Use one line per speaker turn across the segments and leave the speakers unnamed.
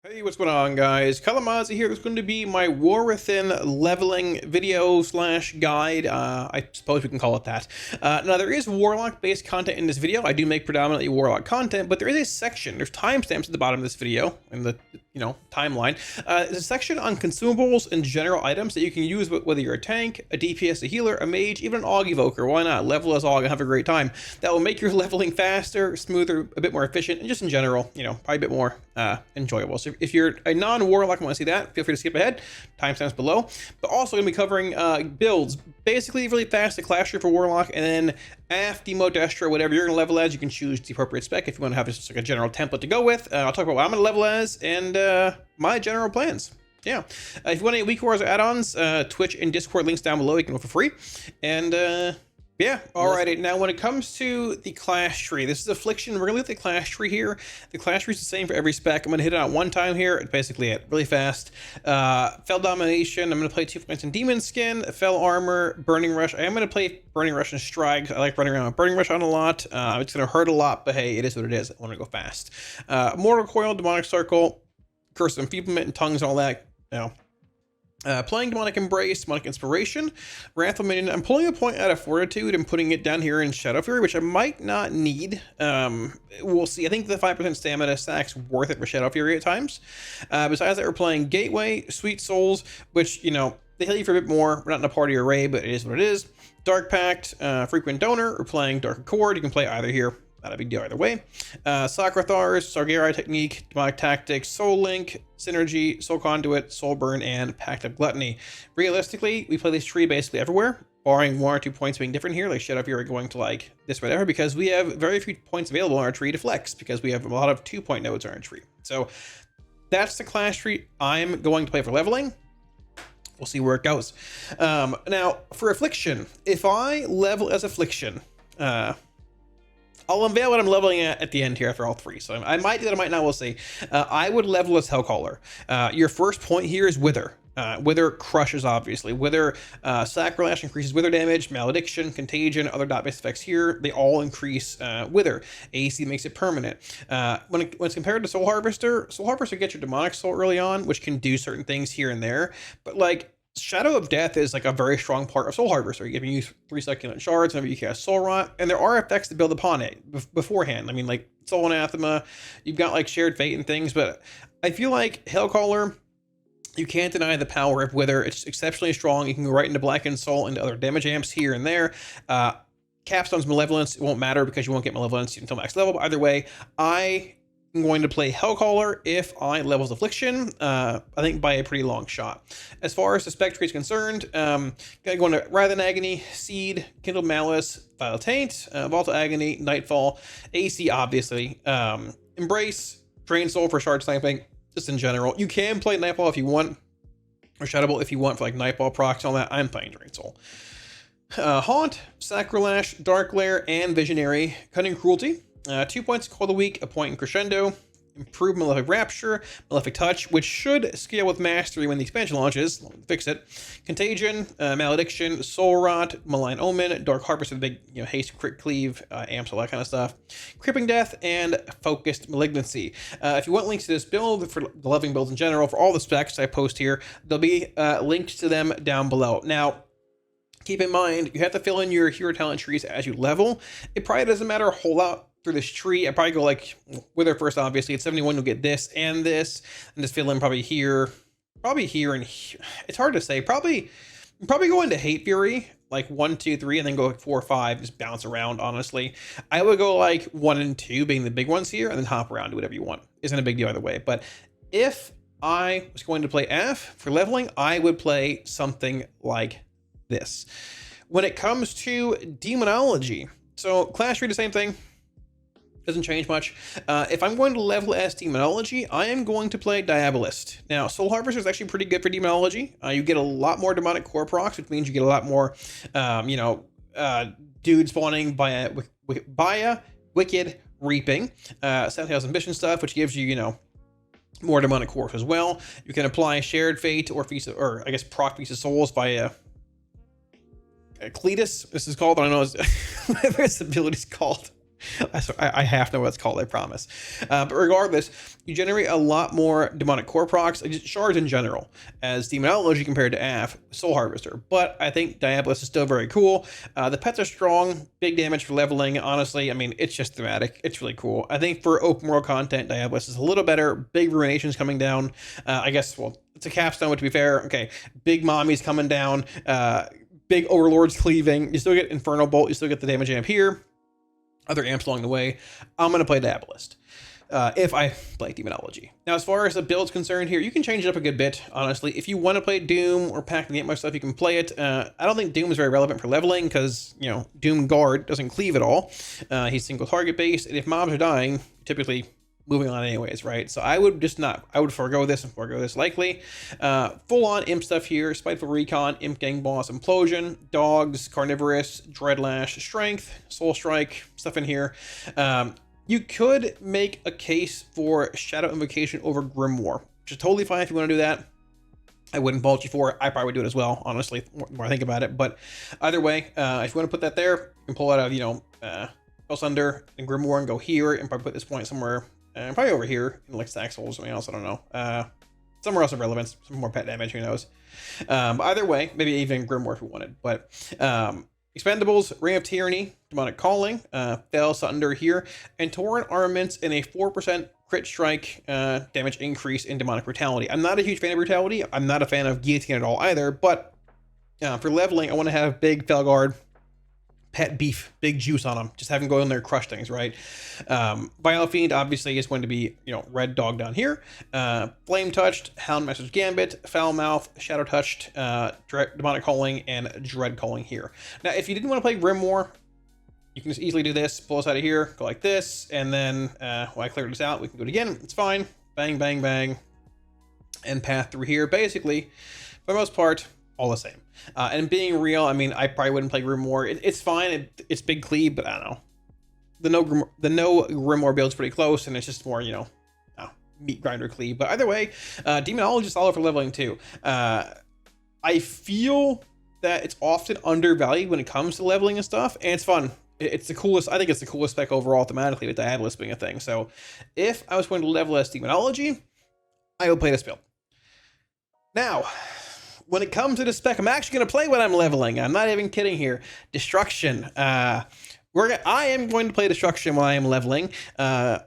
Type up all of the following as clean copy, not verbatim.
Hey, what's going on, guys? Kalamazi here. It's going to be my War Within leveling video slash guide. I suppose we can call it that. Now, there is Warlock-based content in this video. I do make predominantly Warlock content, but there is a section. There's timestamps at the bottom of this video in the timeline. There's a section on consumables and general items that you can use whether you're a tank, a DPS, a healer, a mage, even an AUG evoker. Why not? Level as AUG and have a great time. That will make your leveling faster, smoother, a bit more efficient, and just in general, probably a bit more enjoyable. So if you're a non-warlock and want to see that, feel free to skip ahead. Timestamps below. But also going to be covering builds, basically really fast, the clash for warlock, and then Aff, Demo, Destro, whatever you're going to level as, you can choose the appropriate spec if you want to have just like a general template to go with. I'll talk about what I'm going to level as and my general plans. Yeah. If you want any weak wars or add-ons, Twitch and Discord links down below. You can go for free. And yeah, alrighty. Now, when it comes to the clash tree, this is Affliction. We're gonna look at the clash tree here. The clash tree is the same for every spec. I'm gonna hit it out one time here. It's basically it, really fast. Fell Domination. I'm gonna play 2 points in Demon Skin, Fell Armor, Burning Rush. I am gonna play Burning Rush and Strike. I like running around with Burning Rush on a lot. It's gonna hurt a lot, but hey, it is what it is. I want to go fast. Mortal Coil, Demonic Circle, Curse of Enfeeblement, and Tongues, and all that. Playing Demonic Embrace, Demonic Inspiration, Wrathful Minion. I'm pulling a point out of Fortitude and putting it down here in Shadow Fury, which I might not need. We'll see. I think the 5% stamina stack's worth it for Shadow Fury at times. Besides that, we're playing Gateway, Sweet Souls, which, they heal you for a bit more. We're not in a party array, but it is what it is. Dark Pact, Frequent Donor. We're playing Dark Accord. You can play either here. Not a big deal either way. Sakrathars, Sargerai Technique, Demonic Tactics, Soul Link, Synergy, Soul Conduit, Soul Burn, and Pact of Gluttony. Realistically, we play this tree basically everywhere, barring 1 or 2 points being different here, like Shadow Fury going to like this, whatever, because we have very few points available on our tree to flex, because we have a lot of 2-point nodes on our tree. So that's the clash tree I'm going to play for leveling. We'll see where it goes. Now, for Affliction, if I level as Affliction, I'll unveil what I'm leveling at the end here after all three. So I might do that, I might not, we'll see. I would level as Hellcaller. Your first point here is Wither. Wither crushes, obviously. Wither, Sacrilege increases Wither damage, Malediction, Contagion, other dot-based effects here, they all increase Wither. AC makes it permanent. When it's compared to Soul Harvester gets your Demonic Soul early on, which can do certain things here and there. But like, Shadow of Death is like a very strong part of Soul Harvester. You can use 3 succulent shards whenever you cast Soul Rot, and there are effects to build upon it beforehand. I mean, like Soul Anathema, you've got like Shared Fate and things, but I feel like Hellcaller, you can't deny the power of Wither. It's exceptionally strong. You can go right into Blackened Soul, into other damage amps here and there. Capstone's Malevolence, it won't matter because you won't get Malevolence until max level. But either way, I'm going to play Hellcaller if I levels Affliction, I think by a pretty long shot. As far as the spec tree is concerned, gonna go into Wrath and Agony, Seed, Kindled Malice, Vile Taint, Vault of Agony, Nightfall, AC obviously, Embrace, Drain Soul for shard sniping, just in general. You can play Nightfall if you want, or Shadow Bolt if you want for like Nightfall procs and all that. I'm playing Drain Soul. Haunt, Sacrilege, Dark Lair, and Visionary, Cunning Cruelty. 2 points in Cold of the Week, a point in Crescendo, improve Malefic Rapture, Malefic Touch, which should scale with Mastery when the expansion launches. Let me fix it. Contagion, Malediction, Soul Rot, Malign Omen, Dark Harvest with big haste, crit cleave, amps, all that kind of stuff. Cripping Death, and Focused Malignancy. If you want links to this build, for the leveling builds in general, for all the specs I post here, there'll be links to them down below. Now, keep in mind, you have to fill in your hero talent trees as you level. It probably doesn't matter a whole lot through this tree. I probably go like Wither first, obviously. At 71, you'll get this and this, and just fill in probably here, and here. It's hard to say. Probably go into Hate Fury, like 1, 2, 3, and then go like 4 or 5, just bounce around, honestly. I would go like 1 and 2 being the big ones here, and then hop around, do whatever you want. Isn't a big deal either way. But if I was going to play Aff for leveling, I would play something like this. When it comes to Demonology, so class tree, the same thing. Doesn't change much. If I'm going to level as Demonology, I am going to play Diabolist. Now, Soul Harvester is actually pretty good for Demonology. You get a lot more Demonic Core procs, which means you get a lot more, dude spawning by a Wicked Reaping. 7,000 Ambition stuff, which gives you, more Demonic Core as well. You can apply Shared Fate or Feast, or I guess proc Feast of Souls via Cletus. This is called, I don't know whatever its ability is called. I have to know what it's called, I promise. But regardless, you generate a lot more demonic core procs, just shards in general, as Demonology compared to Aff, Soul Harvester. But I think Diabolus is still very cool. The pets are strong, big damage for leveling. Honestly, I mean, it's just thematic. It's really cool. I think for open world content, Diabolus is a little better. Big ruinations coming down. I guess, well, it's a capstone, but to be fair, okay, big mommies coming down, big overlords cleaving. You still get Infernal Bolt, you still get the damage amp here. Other amps along the way. I'm going to play Diabolist if I play Demonology. Now, as far as the build's concerned here, you can change it up a good bit, honestly. If you want to play Doom or pack the amp stuff, you can play it. I don't think Doom is very relevant for leveling because, you know, Doom Guard doesn't cleave at all. He's single target based, and if mobs are dying, typically moving on anyways, right? So I would just not, I would forego this and forego this likely. Full on imp stuff here: Spiteful Recon, Imp Gang Boss, Implosion, Dogs, Carnivorous, Dreadlash, Strength, Soul Strike, stuff in here. You could make a case for Shadow Invocation over Grimoire, which is totally fine if you want to do that. I wouldn't fault you for it. I probably would do it as well, honestly, the more I think about it. But either way, if you want to put that there, you can pull out of, you know, Spellsunder and Grimoire and go here, and probably put this point somewhere, probably over here, in like Stack Souls or something else, I don't know. Somewhere else of relevance, some more pet damage, who knows. But either way, maybe even Grimoire if we wanted. But Expendables, Ring of Tyranny, Demonic Calling, Spellsunder here, and Torrent Armaments in a 4% crit strike damage increase in Demonic Brutality. I'm not a huge fan of Brutality. I'm not a fan of Guillotine at all either, but for leveling, I want to have big Felguard, pet beef, big juice on them. Just have them go in there and crush things, right? Vile Fiend obviously is going to be, you know, Red Dog down here. Flame Touched, Houndmaster's Gambit, Foul Mouth, Shadow Touched, Demonic Calling, and Dread Calling here. Now, if you didn't want to play Grimoire, you can just easily do this. Pull us out of here, go like this, and then when I clear this out, we can do it again. It's fine. Bang, bang, bang, and path through here. Basically, for the most part, all the same. And being real, I mean, I probably wouldn't play Grimoire. It's fine. It's big cleave, but I don't know. The no Grimoire build's pretty close, and it's just more, you know, meat grinder cleave. But either way, Demonology is solid for leveling too. I feel that it's often undervalued when it comes to leveling and stuff, and it's fun. It's the coolest. I think it's the coolest spec overall thematically, with Diabolus being a thing. So if I was going to level as Demonology, I would play this build. Now, when it comes to the spec, I'm actually going to play when I'm leveling. I'm not even kidding here. Destruction. I am going to play Destruction while I am leveling. I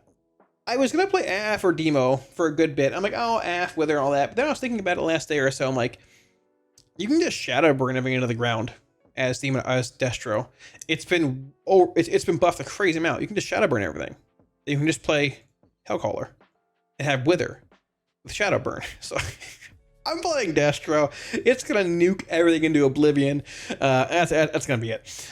was going to play Aff or Demo for a good bit. I'm like, oh, Aff, Wither, all that. But then I was thinking about it last day or so. I'm like, you can just Shadow Burn everything into the ground as Destro. It's been buffed a crazy amount. You can just Shadow Burn everything. You can just play Hellcaller and have Wither with Shadow Burn. So I'm playing Destro. It's gonna nuke everything into oblivion. That's gonna be it.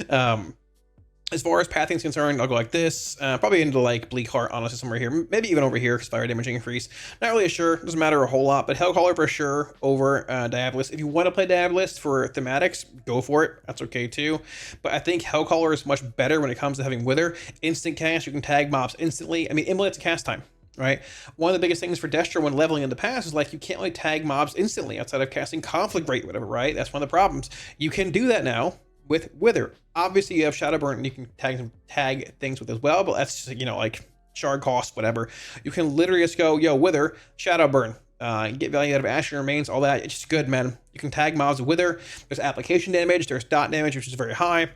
As far as pathing is concerned, I'll go like this, probably into like Bleak Heart, honestly, somewhere here, maybe even over here, because fire damage increase. Not really sure, doesn't matter a whole lot, but Hellcaller for sure over Diabolist. If you want to play Diabolist for thematics, go for it. That's okay too. But I think Hellcaller is much better when it comes to having Wither. Instant cast, you can tag mobs instantly. I mean, emulates cast time. Right? One of the biggest things for Destro when leveling in the past is like you can't really tag mobs instantly outside of casting Conflict Rate, whatever, right? That's one of the problems. You can do that now with Wither. Obviously, you have Shadow Burn and you can tag things with as well, but that's just, you know, like shard cost, whatever. You can literally just go, yo, Wither, Shadow Burn, get value out of Ashen Remains, all that. It's just good, man. You can tag mobs with Wither. There's application damage, there's dot damage, which is very high.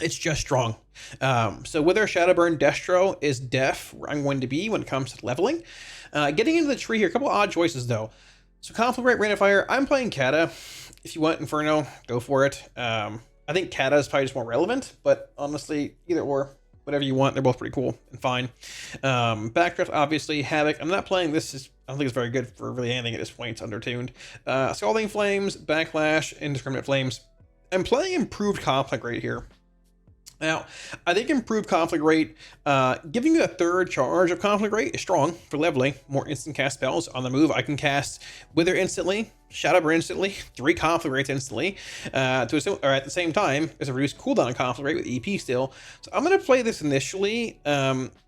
It's just strong. So Wither, Shadowburn, Destro is def where I'm going to be when it comes to leveling. Getting into the tree here, a couple odd choices though. So Conflict Rate, Rain of Fire, I'm playing Kata. If you want Inferno, go for it. I think Kata is probably just more relevant, but honestly, either or, whatever you want, they're both pretty cool and fine. Backdraft, obviously, Havoc. I'm not playing this. I don't think it's very good for really anything at this point. It's undertuned. Scalding Flames, Backlash, Indiscriminate Flames. I'm playing Improved Conflict Rate here. Now, I think Improved Conflict Rate, giving you a third charge of Conflict Rate is strong for leveling. More instant cast spells on the move. I can cast Wither instantly, Shadow Burn instantly, 3 Conflict Rates instantly. Or at the same time, there's a reduced cooldown on Conflict Rate with EP still. So I'm going to play this initially.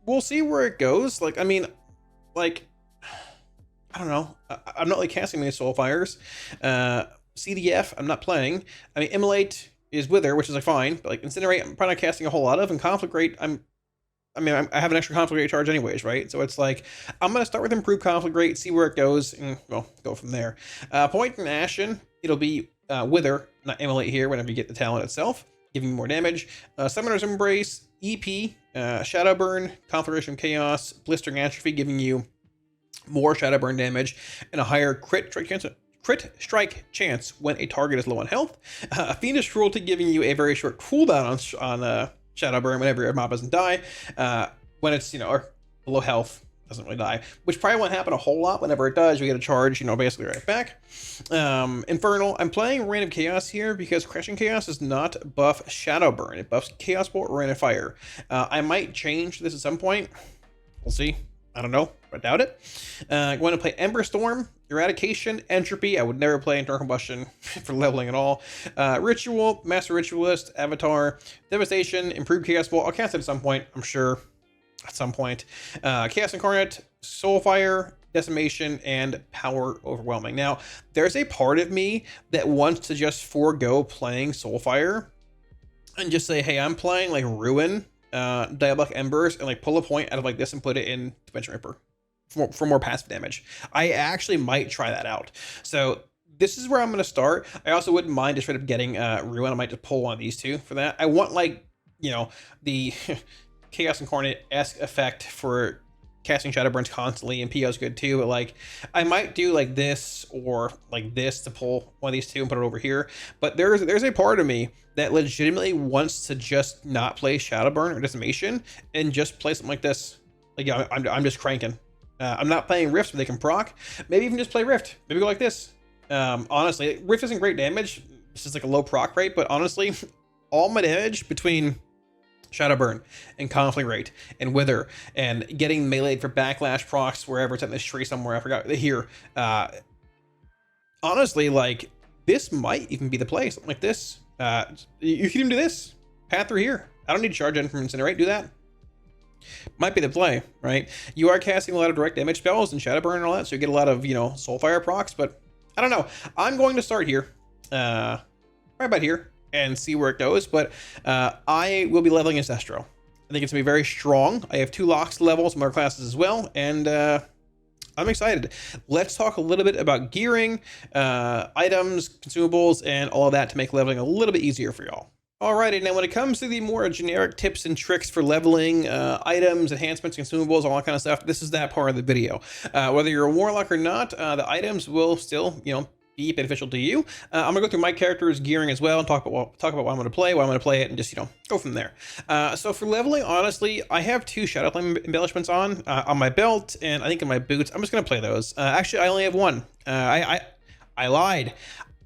We'll see where it goes. Like, I mean, like, I don't know. I'm not like casting many Soulfires. CDF, I'm not playing. I mean, Immolate is Wither, which is like fine, but like Incinerate, I'm probably not casting a whole lot of, and Conflict Rate, I'm I mean, I have an extra conflict rate charge anyways, right? So it's like, I'm going to start with improved conflict rate, see where it goes, and well, go from there. Point and Ashen, it'll be Wither, not Immolate here whenever you get the talent itself, giving you more damage. Summoner's Embrace, EP, Shadowburn, Conflagration Chaos, Blistering Atrophy, giving you more Shadowburn damage, and a higher crit strike chance when a target is low on health. Fiendish Cruelty, giving you a very short cooldown on Shadowburn whenever your mob doesn't die. When it's, or below health, doesn't really die, which probably won't happen a whole lot. Whenever it does, you get a charge, basically right back. Infernal, I'm playing Random Chaos here because Crashing Chaos does not buff Shadowburn. It buffs Chaos Bolt or Rain of Fire. I might change this at some point. We'll see. I don't know, but I doubt it. I'm going to play Ember Storm, Eradication, Entropy. I would never play Internal Combustion for leveling at all. Ritual, Master Ritualist, Avatar, Devastation, Improved Chaos Bolt. I'll cast it at some point, I'm sure. At some point. Chaos Incarnate, Soulfire, Decimation, and Power Overwhelming. Now, there's a part of me that wants to just forego playing Soulfire and just say, hey, I'm playing like Ruin, Diabolic Embers, and like pull a point out of like this and put it in Dimension Ripper for more passive damage. I actually might try that out. So this is where I'm going to start. I also wouldn't mind just straight up getting Ruin. I might just pull one of these two for that. I want like, the Chaos Incarnate-esque effect for casting Shadowburns constantly, and PO's good too, but like I might do like this or like this to pull one of these two and put it over here. But there's a part of me that legitimately wants to just not play Shadowburn or Decimation and just play something like this. Like, I'm just cranking. I'm not playing Rifts, but they can proc. Maybe even just play Rift. Maybe go like this. Honestly, Rift isn't great damage. This is like a low proc rate, but honestly, all my damage between Shadowburn and Conflict Rate and Wither and getting meleeed for backlash procs wherever it's at this tree somewhere, I forgot here. Honestly, like this might even be the play. Something like this. You can even do this. Path through here. I don't need to charge in from Incinerate. Do that. Might be the play, right? You are casting a lot of direct damage spells and Shadowburn and all that, so you get a lot of, Soulfire procs, but I don't know. I'm going to start here. Right about here. And see where it goes, but I will be leveling as Destro. I think it's gonna be very strong. I have 2 locks to level, some other classes as well, and I'm excited. Let's talk a little bit about gearing, items, consumables, and all of that to make leveling a little bit easier for y'all. Alrighty, now when it comes to the more generic tips and tricks for leveling, items, enhancements, consumables, all that kind of stuff, this is that part of the video. Whether you're a Warlock or not, the items will still, be beneficial to you. I'm gonna go through my character's gearing as well and talk about why I'm gonna play, why I'm gonna play it, and just go from there. So for leveling, honestly, I have 2 Shadowflame embellishments on my belt, and I think in my boots. I'm just gonna play those. Actually, I only have 1. I lied.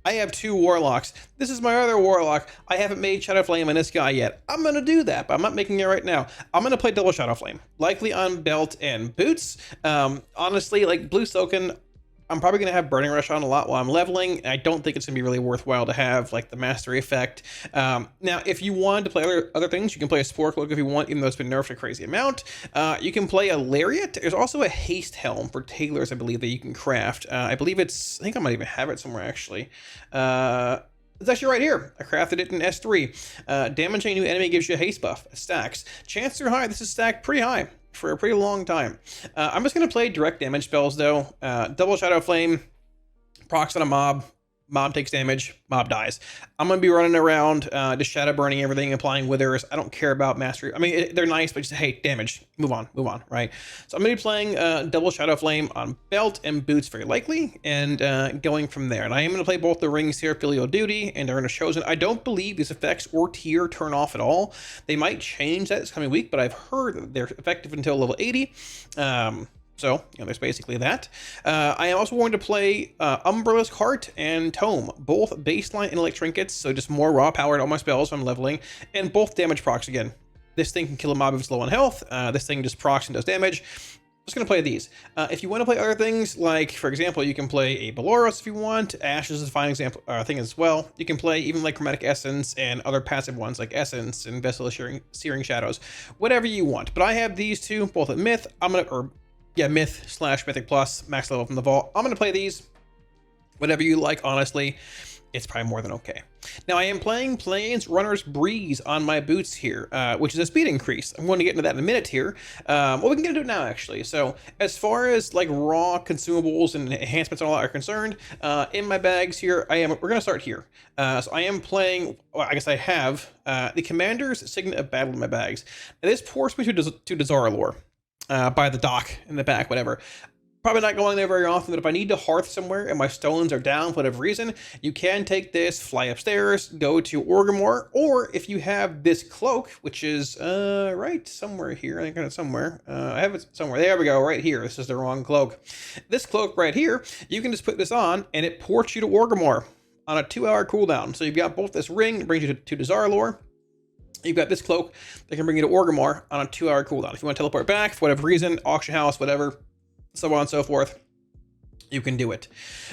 I have 2 Warlocks. This is my other Warlock. I haven't made Shadowflame on this guy yet. I'm gonna do that, but I'm not making it right now. I'm gonna play double Shadowflame, likely on belt and boots. Honestly, like Blue Silken, I'm probably going to have Burning Rush on a lot while I'm leveling. I don't think it's going to be really worthwhile to have like the Mastery effect. Now, if you want to play other things, you can play a Spore Cloak if you want, even though it's been nerfed a crazy amount. You can play a Lariat. There's also a Haste Helm for Tailors, I believe, that you can craft. I think I might even have it somewhere, actually. It's actually right here. I crafted it in S3. Damaging a new enemy gives you a haste buff. It stacks. Chances are high. This is stacked pretty high for a pretty long time. I'm just going to play direct damage spells, though. Double Shadow Flame, procs on a mob. Mob takes damage, mob dies. I'm going to be running around, just shadow burning everything, applying withers. I don't care about mastery. I mean, they're nice, but just, hey, damage. Move on, right? So I'm going to be playing double shadow flame on belt and boots very likely, and going from there. And I am going to play both the rings here, Filial Duty and Arena Chosen. I don't believe these effects or tier turn off at all. They might change that this coming week, but I've heard that they're effective until level 80. So, there's basically that. I am also going to play Umbra's Cart and Tome, both baseline intellect trinkets, so just more raw power to all my spells I'm leveling, and both damage procs again. This thing can kill a mob if it's low on health. This thing just procs and does damage. I'm just going to play these. If you want to play other things, like, for example, you can play a Beloros if you want. Ashes is a fine example thing as well. You can play even like Chromatic Essence and other passive ones like Essence and Vessel of Searing Shadows. Whatever you want. But I have these two, both at Myth. Myth/Mythic Plus, max level from the vault. I'm going to play these, whatever you like, honestly. it's probably more than okay. Now I am playing Plains Runner's Breeze on my boots here, which is a speed increase. I'm going to get into that in a minute here. Well, we can get into it now actually. So as far as like raw consumables and enhancements and all that are concerned, in my bags here, we're going to start here. So I am playing, well, I guess I have the Commander's Signet of Battle in my bags. Now this ports me to Destro, by the dock in the back, whatever. Probably not going there very often, but if I need to hearth somewhere and my stones are down for whatever reason, you can take this, fly upstairs, go to Orgrimmar, or if you have this cloak, which is right somewhere here, I think it's somewhere. I have it somewhere. There we go, right here. This is the wrong cloak. This cloak right here, you can just put this on, and it ports you to Orgrimmar on a 2-hour cooldown. So you've got both this ring, it brings you to Destro. You've got this cloak that can bring you to Orgrimmar on a 2-hour cooldown. If you want to teleport back for whatever reason, auction house, whatever, so on and so forth, you can do it.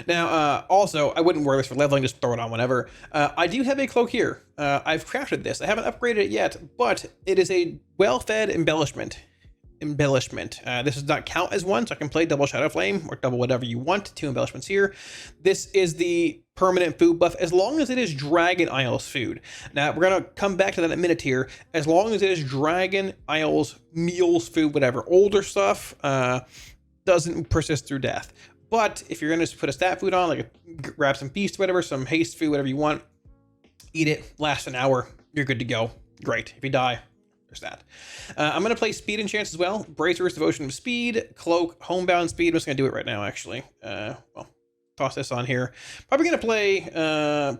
Now, also, I wouldn't wear this for leveling, just throw it on whenever. I do have a cloak here. I've crafted this. I haven't upgraded it yet, but it is a well-fed embellishment. This does not count as one, so I can play double Shadow Flame or double whatever you want. 2 embellishments here. This is the permanent food buff, as long as it is Dragon Isles food. Now, we're going to come back to that in a minute here. As long as it is Dragon Isles meals food, whatever. Older stuff, doesn't persist through death. But if you're going to put a stat food on, like grab some feast, whatever, some haste food, whatever you want, eat it, lasts an hour, you're good to go. Great. If you die, there's that. I'm going to play speed enchants as well. Bracers, Devotion of Speed, Cloak, Homebound Speed. I'm just going to do it right now, actually. Well, toss this on here. Probably going to play,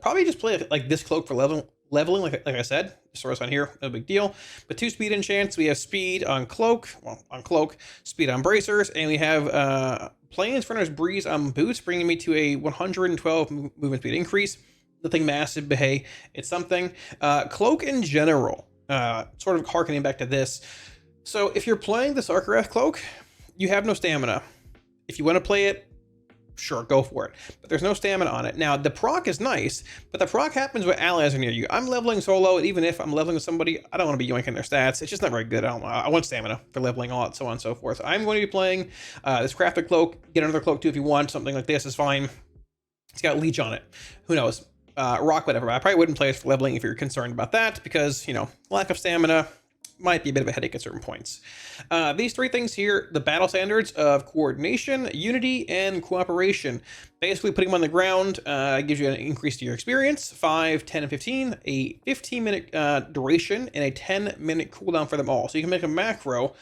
probably just play like this Cloak for leveling, like I said. Just throw this on here, no big deal. But 2 speed enchants. We have speed on Cloak, speed on Bracers, and we have Plains Runner's Breeze on boots, bringing me to a 112 movement speed increase. Nothing massive, but hey, it's something. Cloak in general, sort of harkening back to this. So if you're playing this Warcraft Cloak, you have no stamina. If you want to play it, sure, go for it. But there's no stamina on it. Now, the proc is nice, but the proc happens when allies are near you. I'm leveling solo, and even if I'm leveling with somebody, I don't want to be yoinking their stats. It's just not very good. I want stamina for leveling, all that, so on and so forth. I'm going to be playing this crafted cloak. Get another cloak too if you want. Something like this is fine. It's got leech on it. Who knows? Rock, whatever. I probably wouldn't play it for leveling if you're concerned about that, because, you know, lack of stamina might be a bit of a headache at certain points. These 3 things here, the battle standards of coordination, unity, and cooperation. Basically putting them on the ground gives you an increase to your experience, 5, 10, and 15, a 15-minute duration, and a 10-minute cooldown for them all. So you can make a macro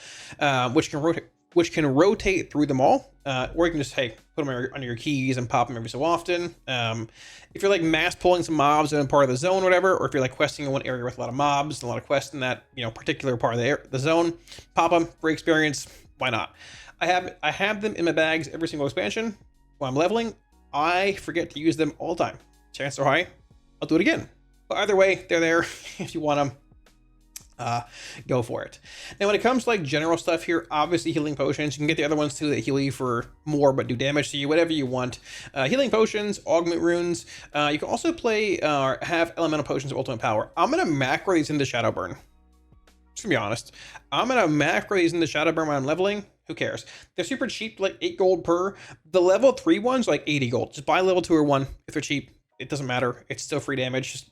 which can rotate through them all, or you can just, hey, put them under your keys and pop them every so often. If you're like mass pulling some mobs in a part of the zone or whatever, or if you're like questing in one area with a lot of mobs and a lot of quests in that, you know, particular part of the zone, pop them for experience. Why not? I have them in my bags every single expansion. While I'm leveling, I forget to use them all the time. Chances are high, I'll do it again. But either way, they're there if you want them. Go for it. Now, when it comes to like general stuff here, obviously healing potions, you can get the other ones too that heal you for more but do damage to you, whatever you want. Healing potions, augment runes. You can also play or have elemental potions of ultimate power. I'm gonna macro these into Shadowburn. Just to be honest, I'm gonna macro these into Shadowburn when I'm leveling. Who cares? They're super cheap, like 8 gold per. The level 3 ones, like 80 gold. Just buy level 2 or 1 if they're cheap. It doesn't matter. It's still free damage. Just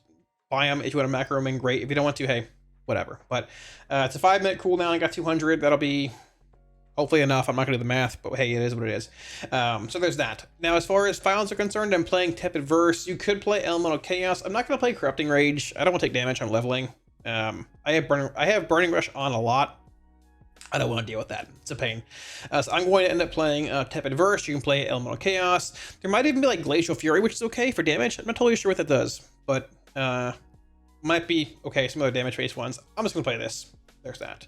buy them if you want to macro them in. Great. If you don't want to, hey, whatever. But it's a 5-minute cooldown. I got 200. That'll be hopefully enough. I'm not gonna do the math, but hey, it is what it is. So there's that. Now, as far as files are concerned, I'm playing Tepid Verse. You could play Elemental Chaos. I'm not gonna play Corrupting Rage. I don't want to take damage. I'm leveling. I have Burning Rush on a lot. I don't want to deal with that. It's a pain. So I'm going to end up playing Tepid Verse. You can play Elemental Chaos. There might even be like Glacial Fury, which is okay for damage. I'm not totally sure what that does, but might be okay. Some other damage-based ones. I'm just gonna play this. There's that.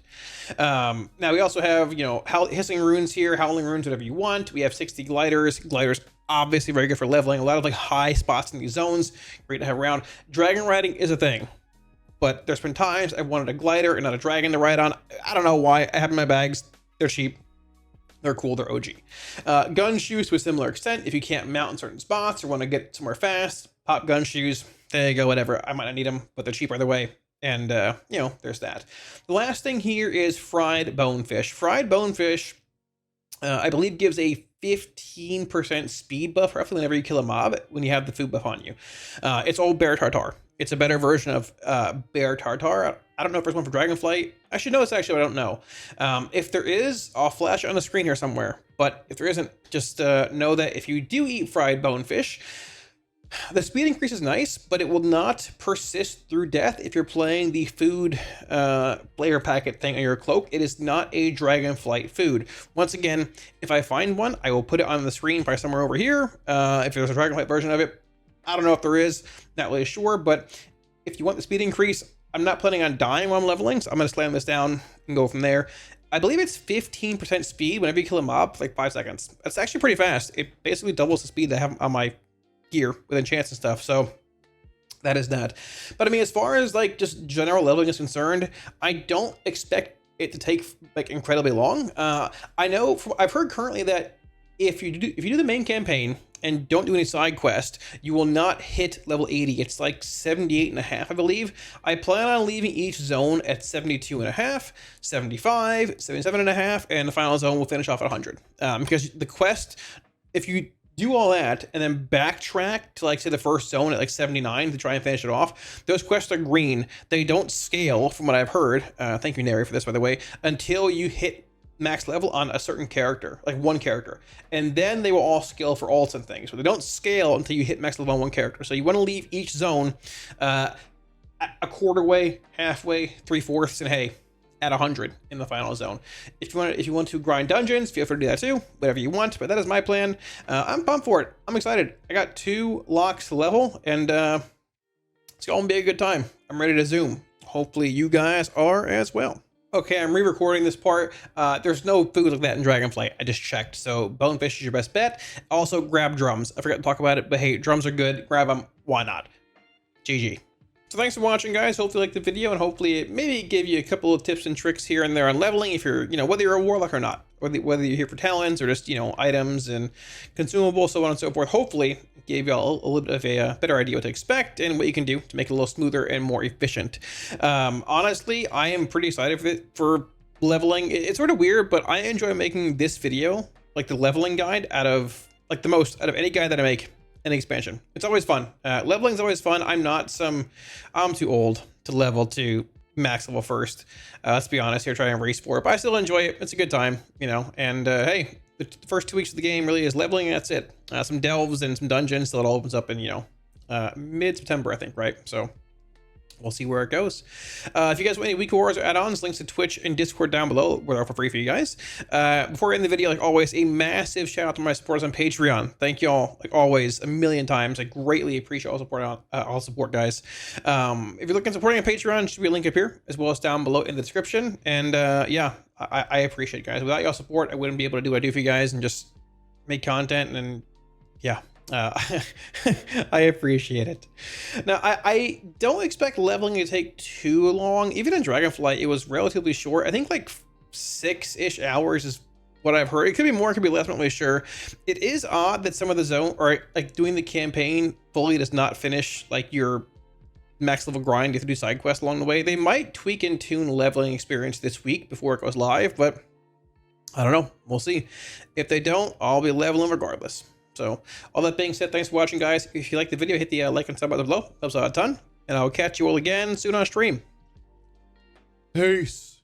Now we also have, you know, hissing runes here, howling runes, whatever you want. We have 60 gliders. Gliders obviously very good for leveling. A lot of like high spots in these zones. Great to have around. Dragon riding is a thing, but there's been times I wanted a glider and not a dragon to ride on. I don't know why. I have them in my bags. They're cheap. They're cool. They're OG. Gun shoes to a similar extent. If you can't mount in certain spots or want to get somewhere fast, pop gun shoes. There you go, whatever. I might not need them, but they're cheap either way. And, you know, there's that. The last thing here is fried bonefish. Fried bonefish I believe gives a 15% speed buff roughly whenever you kill a mob when you have the food buff on you. It's old Bear Tartar. It's a better version of Bear Tartar. I don't know if there's one for Dragonflight. I should know this actually, but I don't know. If there is, I'll flash it on the screen here somewhere. But if there isn't, just know that if you do eat fried bonefish, the speed increase is nice, but it will not persist through death if you're playing the food player packet thing on your cloak. It is not a Dragonflight food. Once again, if I find one, I will put it on the screen probably somewhere over here. If there's a Dragonflight version of it, I don't know if there is, not really sure, but if you want the speed increase, I'm not planning on dying while I'm leveling, so I'm going to slam this down and go from there. I believe it's 15% speed whenever you kill a mob for like 5 seconds. That's actually pretty fast. It basically doubles the speed that I have on my gear with enchants and stuff, so that is that. But I mean, as far as like just general leveling is concerned, I don't expect it to take like incredibly long. I know I've heard currently that if you do the main campaign and don't do any side quest, you will not hit level 80. It's like 78.5, I believe. I plan on leaving each zone at 72.5, 75, 77.5, and the final zone will finish off at 100. Because the quest, if you do all that and then backtrack to like say the first zone at like 79 to try and finish it off, those quests are green. They don't scale from what I've heard. Thank you, Neri, for this, by the way, until you hit max level on a certain character, like one character, and then they will all scale for alts and things, but they don't scale until you hit max level on one character. So you want to leave each zone a quarter way, halfway, 3/4, and hey, at 100 in the final zone. If you want to grind dungeons, feel free to do that too, whatever you want, but that is my plan. I'm pumped for it. I'm excited. I got 2 locks to level, and it's gonna be a good time. I'm ready to zoom. Hopefully you guys are as well. Okay, I'm re-recording this part. There's no food like that in Dragonflight. I just checked. So bonefish is your best bet. Also grab drums. I forgot to talk about it, but hey, drums are good. Grab them. Why not? GG. So thanks for watching, guys. Hopefully you liked the video, and hopefully it maybe gave you a couple of tips and tricks here and there on leveling if you're, whether you're a Warlock or not, whether you're here for talents or just, items and consumables, so on and so forth. Hopefully it gave you all a little bit of a better idea what to expect and what you can do to make it a little smoother and more efficient. Honestly, I am pretty excited for leveling. It's sort of weird, but I enjoy making this video, like the leveling guide, out of any guide that I make. An expansion. It's always fun. Leveling is always fun. I'm too old to level to max level first. Let's be honest here, try and race for it, but I still enjoy it. It's a good time, and hey, the first 2 weeks of the game really is leveling, and that's it. Some delves and some dungeons till it all opens up in, mid-September, I think, right? So we'll see where it goes. If you guys want any Week Wars or add-ons, links to Twitch and Discord down below. We're there for free for you guys. Before I end the video, like always, a massive shout out to my supporters on Patreon. Thank you all, like always, a million times. I greatly appreciate all support, guys. If you're looking at supporting on Patreon, there should be a link up here, as well as down below in the description. And yeah, I appreciate it, guys. Without y'all support, I wouldn't be able to do what I do for you guys and just make content, and yeah. I appreciate it. Now, I don't expect leveling to take too long. Even in Dragonflight, it was relatively short. I think like 6-ish hours is what I've heard. It could be more, it could be less, I'm not really sure. It is odd that some of the zone, or like doing the campaign fully does not finish like your max level grind. You have to do side quests along the way. They might tweak and tune leveling experience this week before it goes live, but I don't know. We'll see. If they don't, I'll be leveling regardless. So all that being said, thanks for watching, guys. If you like the video, hit the like and sub button below. Helps out a ton. And I'll catch you all again soon on stream. Peace.